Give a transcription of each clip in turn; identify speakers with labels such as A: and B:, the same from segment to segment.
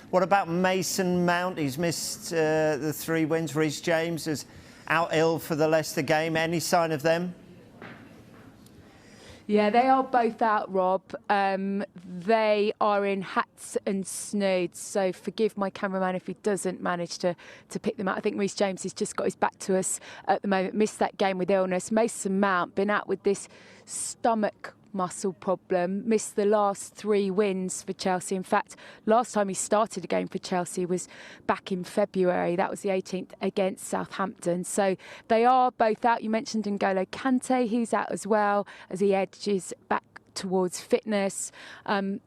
A: What about Mason Mount? He's missed the 3 wins. Reece James is out ill for the Leicester game. Any sign of them?
B: Yeah, they are both out, Rob. They are in hats and snoods, so forgive my cameraman if he doesn't manage to pick them out. I think Reece James has just got his back to us at the moment, missed that game with illness. Mason Mount, been out with this stomach muscle problem, missed the last 3 wins for Chelsea. In fact, last time he started a game for Chelsea was back in February. That was the 18th against Southampton. So they are both out. You mentioned N'Golo Kante, he's out as well as he edges back towards fitness. And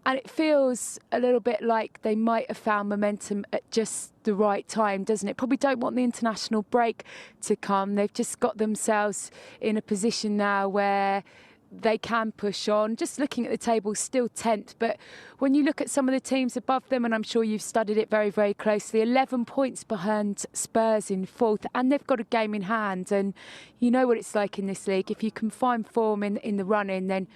B: it feels a little bit like they might have found momentum at just the right time, doesn't it? Probably don't want the international break to come. They've just got themselves in a position now where they can push on. Just looking at the table, still 10th. But when you look at some of the teams above them, and I'm sure you've studied it very, very closely, 11 points behind Spurs in 4th, and they've got a game in hand. And you know what it's like in this league. If you can find form in the run-in, then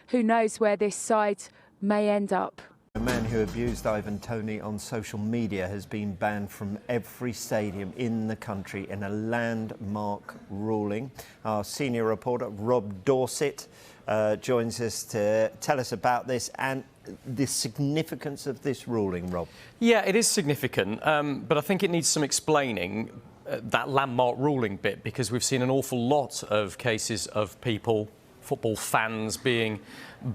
B: who knows where this side may end up.
A: A man who abused Ivan Toney on social media has been banned from every stadium in the country in a landmark ruling. Our senior reporter, Rob Dorsett, joins us to tell us about this and the significance of this ruling, Rob.
C: Yeah, it is significant, but I think it needs some explaining, that landmark ruling bit, because we've seen an awful lot of cases of people, football fans, being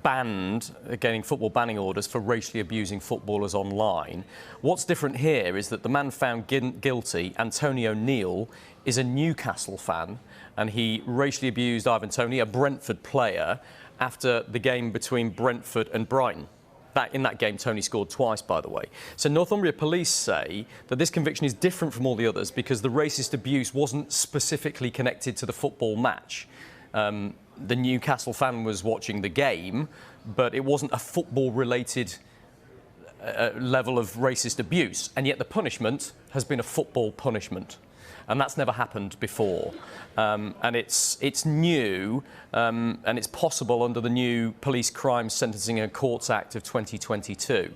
C: banned, getting football banning orders for racially abusing footballers online. What's different here is that the man found guilty, Antonio Neal, is a Newcastle fan, and he racially abused Ivan Toney, a Brentford player, after the game between Brentford and Brighton. In that game, Toney scored twice, by the way. So Northumbria police say that this conviction is different from all the others because the racist abuse wasn't specifically connected to the football match. The Newcastle fan was watching the game, but it wasn't a football-related level of racist abuse, and yet the punishment has been a football punishment, and that's never happened before. And it's new, and it's possible under the new Police Crime Sentencing and Courts Act of 2022.